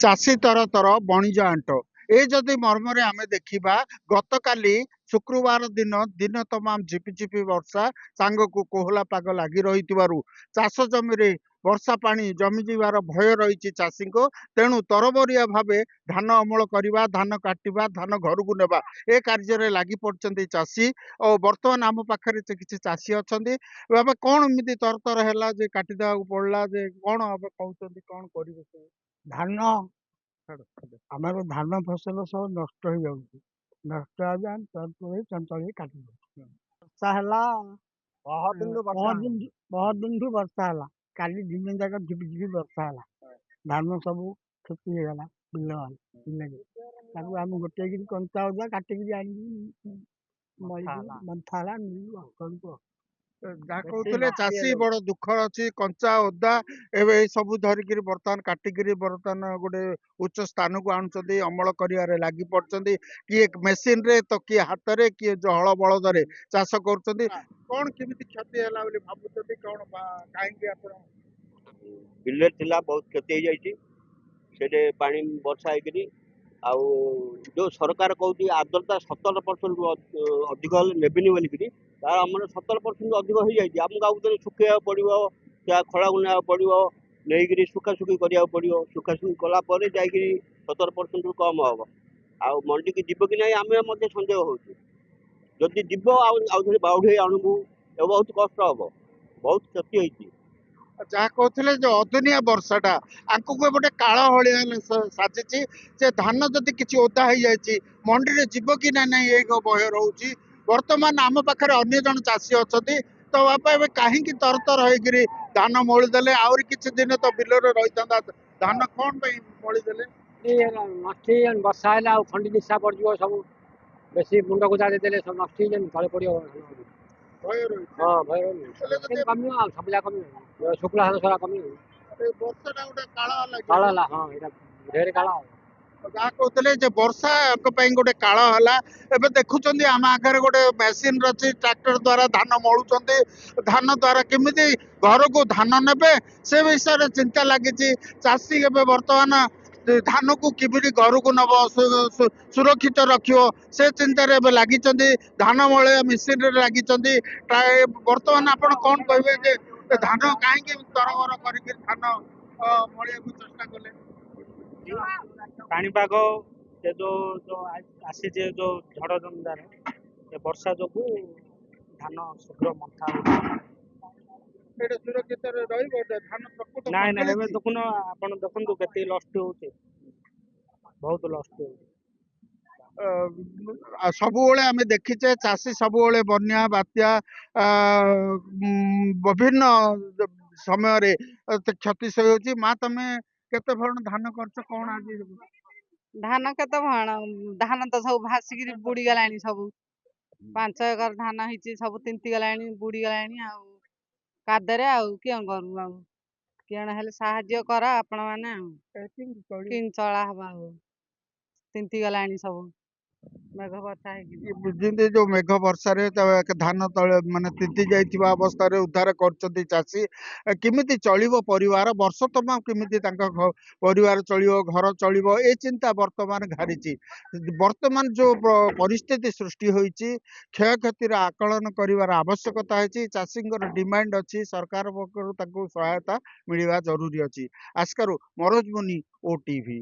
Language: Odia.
ଚାଷୀ ତର ବଣିଜ ଆଣ୍ଟ ଏ ଯଦି ମର୍ମରେ ଆମେ ଦେଖିବା ଗତକାଲି ଶୁକ୍ରବାର ଦିନ ଦିନ ତମାମ ଝିପିଝିପି ବର୍ଷା ସାଙ୍ଗକୁ କୋହଲା ପାଗ ଲାଗି ରହିଥିବାରୁ ଚାଷ ଜମିରେ ବର୍ଷା ପାଣି ଜମିଯିବାର ଭୟ ରହିଛି ଚାଷୀଙ୍କ। ତେଣୁ ତରବରିଆ ଭାବେ ଧାନ ଅମଳ କରିବା, ଧାନ କାଟିବା, ଧାନ ଘରକୁ ନେବା ଏ କାର୍ଯ୍ୟରେ ଲାଗି ପଡିଛନ୍ତି ଚାଷୀ। ଓ ବର୍ତ୍ତମାନ ଆମ ପାଖରେ କିଛି ଚାଷୀ ଅଛନ୍ତି। ଏବେ କଣ ଏମିତି ତରତର ହେଲା ଯେ କାଟିଦେବାକୁ ପଡିଲା, ଯେ କଣ ଏବେ କହୁଛନ୍ତି, କଣ କରିବେ ସେ? ଧାନ ଆମର ଧାନ ଫସଲ ସବୁ ନଷ୍ଟ ହେଇଯାଉଛି। ନଷ୍ଟ ହେଲେ ଆମେ ଚଞ୍ଚଳି କାଟି ଦଉଛୁ। ବର୍ଷା ହେଲା ପହରଦିନଠୁ ବର୍ଷା ହେଲା। କାଲି ଦିନ ଯାକ ଝିପିଝିପି ବର୍ଷା ହେଲା। ଧାନ ସବୁ କ୍ଷତି ହେଇଗଲା। ବିଲରେ ତାକୁ ଆମେ ଗୋଟେଇକିରି କଞ୍ଚା ଅଦା କାଟିକିରି ଆଣିକି ମନ୍ଥା ହେଲା ମିଳିବ ଘରକୁ। ଯାହା କହୁଥିଲେ ଚାଷୀ ବଡ ଦୁଃଖ ଅଛି, କଞ୍ଚା ଓଦା ଏବେ ଏଇ ସବୁ ଧରିକିରି ବର୍ତ୍ତମାନ କାଟିକିରି ବର୍ତ୍ତମାନ ଗୋଟେ ଉଚ୍ଚ ସ୍ଥାନକୁ ଆଣୁଛନ୍ତି, ଅମଳ କରିବାରେ ଲାଗି ପଡୁଛନ୍ତି। କିଏ ମେସିନ ରେ ତ କିଏ ହାତରେ, କିଏ ହଳ ବଳଦରେ ଚାଷ କରୁଛନ୍ତି। କଣ କେମିତି କ୍ଷତି ହେଲା ବୋଲି ଭାବୁଛନ୍ତି? କଣ କାହିଁକି ଆପଣ? ବିଲରେ ଥିଲା ବହୁତ କ୍ଷତି ହେଇଯାଇଛି। ସେଠି ପାଣି ବର୍ଷା ହେଇକିରି ଆଉ ଯୋଉ ସରକାର କହୁଛି ଆର୍ଦ୍ରତା 17% ଅଧିକ ହେଲେ ନେବିନି ବୋଲିକିରି, ତାର ଆମର 17% ଅଧିକ ହେଇଯାଇଛି। ଆମକୁ ଆଉ ଥରେ ଶୁଖେଇବାକୁ ପଡିବ, ଖଳାକୁ ନେବାକୁ ପଡିବ, ନେଇକିରି ଶୁଖାଶୁଖି କରିବାକୁ ପଡିବ। ଶୁଖାଶୁଖି କଲା ପରେ ଯାଇକିରି 17%ରୁ କମ ହବ। ଆଉ ମଣ୍ଡିକି ଯିବ କି ନାହିଁ ଆମେ ମଧ୍ୟ ସନ୍ଦେହ ହଉଛି। ଯଦି ଯିବ ଆଉ ଥରେ ବାଉଢେଇ ଆଣକୁ ବହୁତ କଷ୍ଟ ହବ, ବହୁତ କ୍ଷତି ହେଇଛି। ଯାହା କହୁଥିଲେ ଯେ ଅଦିନିଆ ବର୍ଷାଟା ଆଗକୁ ଗୋଟେ କାଳ ଭଳିଆ ସାଜିଛି, ଯେ ଧାନ ଯଦି କିଛି ଓଦା ହେଇଯାଇଛି ମଣ୍ଡିରେ ଯିବ କି ନା ନାହିଁ ଏକ ଭୟ ରହୁଛି। ବର୍ତ୍ତମାନ ଆମ ପାଖରେ ଅନ୍ୟ ଜଣେ ଚାଷୀ ଅଛନ୍ତି। ତ ବାପା ଏବେ କାହିଁକି ତରତର ହେଇକିରି ଧାନ ମୋଳିଦେଲେ? ଆହୁରି କିଛି ଦିନ ତ ବିଲରେ ରହିଥାନ୍ତା ଧାନ, କଣ ପାଇଁ ମୋଳିଦେଲେ? ବର୍ଷା ହେଲେ ଆଉ ଖଣ୍ଡି ନିଶା ପଡିଯିବ, ସବୁ ବେଶୀ ମୁଣ୍ଡକୁ ଦେଲେ ସବୁ ନଷ୍ଟ ହେଇଯାଏ, ତଳେ ପଡିବ। ଭୟ ରହୁଛି। ହଁ ଭୟ କମିବ, ଆଉ ସବୁ ଯାକ କମିବ, ଶୁକ୍ଲା ସାରା କମିବ। ବର୍ଷାଟା ଗୋଟେ କାଳ କାଳ ହେଲା। ହେଲା, ହଁ ଏଇଟା ଢେର କାଳ। ଯାହା କହୁଥିଲେ ଯେ ବର୍ଷା ପାଇଁ ଗୋଟେ କାଳ ହେଲା। ଏବେ ଦେଖୁଛନ୍ତି ଆମ ଆଗରେ ଗୋଟେ ମେସିନ ଅଛି, ଟ୍ରାକ୍ଟର ଦ୍ଵାରା ଧାନ ମଳୁଛନ୍ତି। ଧାନ ଦ୍ଵାରା କେମିତି ଘରକୁ ଧାନ ନେବେ ସେ ବିଷୟରେ ଚିନ୍ତା ଲାଗିଛି। ଚାଷୀ ଏବେ ବର୍ତ୍ତମାନ ଧାନକୁ କିପରି ଘରକୁ ନବ, ସୁରକ୍ଷିତ ରଖିବ ସେ ଚିନ୍ତାରେ ଏବେ ଲାଗିଛନ୍ତି। ଧାନ ମଳେଇବା ମେସିନରେ ଲାଗିଛନ୍ତି। ବର୍ତ୍ତମାନ ଆପଣ କଣ କହିବେ ଯେ ଧାନ କାହିଁକି ତରବର କରିକି ଧାନ ମଳେଇବାକୁ ଚେଷ୍ଟା କଲେ? ପାଣିପାଗ ଯୋଉ ଆସିଛି, ଯୋଉ ଝଡ଼ ଜମିଦାର ଏ ବର୍ଷା ଯୋଗୁ ଧାନ ଶୀଘ୍ର ମନ୍ଥା ହଉଛି। ଏଇଟା ସୁରକ୍ଷିତରେ ରହିବ ଧାନ? ନାଇଁ ଏବେ ଦେଖୁନ, ଆପଣ ଦେଖନ୍ତୁ କେତେ ଲଷ୍ଟ ହଉଛି, ବହୁତ ଲଷ୍ଟ ହଉଛି। ସବୁବେଳେ ଆମେ ଦେଖିଛେ ଚାଷୀ ସବୁବେଳେ ବନ୍ୟା ବାତ୍ୟା ବିଭିନ୍ନ ସମୟରେ କ୍ଷତି ସହୁଛି। ମା ତମେ କେତେ ଭରଣ ଧାନ କରିଛ, କଣ ଆଜି? ଧାନ କେତେ ଭଣ, ଧାନ ତ ସବୁ ଭାସିକିରି ବୁଡି ଗଲାଣି। ସବୁ 5 ଏକର ଧାନ ହେଇଛି, ସବୁ ତିନ୍ତି ଗଲାଣି, ବୁଡି ଗଲାଣି। ଆଉ କାଦରେ ଆଉ କିଏ କରୁ? ଆଉ କିଏ ହେଲେ ସାହାଯ୍ୟ କର ଆପଣ ମାନେ, ଆଉ କିନ୍ ଚଳା ହବା। ଆଉ ତିନ୍ତି ଗଲାଣି ସବୁ ମେଘ ବର୍ଷା ହେଇକି। ଯେମିତି ଯୋଉ ମେଘ ବର୍ଷାରେ ଧାନ ତଳେ ମାନେ ତିନ୍ତି ଯାଇଥିବା ଅବସ୍ଥାରେ ଉଦ୍ଧାର କରୁଛନ୍ତି ଚାଷୀ। କେମିତି ଚଳିବ ପରିବାର? ବର୍ଷ ତମାମ କେମିତି ତାଙ୍କ ପରିବାର ଚଳିବ, ଘର ଚଳିବ, ଏ ଚିନ୍ତା ବର୍ତ୍ତମାନ ଘାରିଛି। ବର୍ତ୍ତମାନ ଯୋଉ ପରିସ୍ଥିତି ସୃଷ୍ଟି ହୋଇଛି, କ୍ଷୟକ୍ଷତିର ଆକଳନ କରିବାର ଆବଶ୍ୟକତା ହେଇଛି। ଚାଷୀଙ୍କର ଡିମାଣ୍ଡ ଅଛି, ସରକାର ପକ୍ଷରୁ ତାଙ୍କୁ ସହାୟତା ମିଳିବା ଜରୁରୀ ଅଛି। ଆସ୍କାରୁ ମରୋଜ ମୁନି, OTV।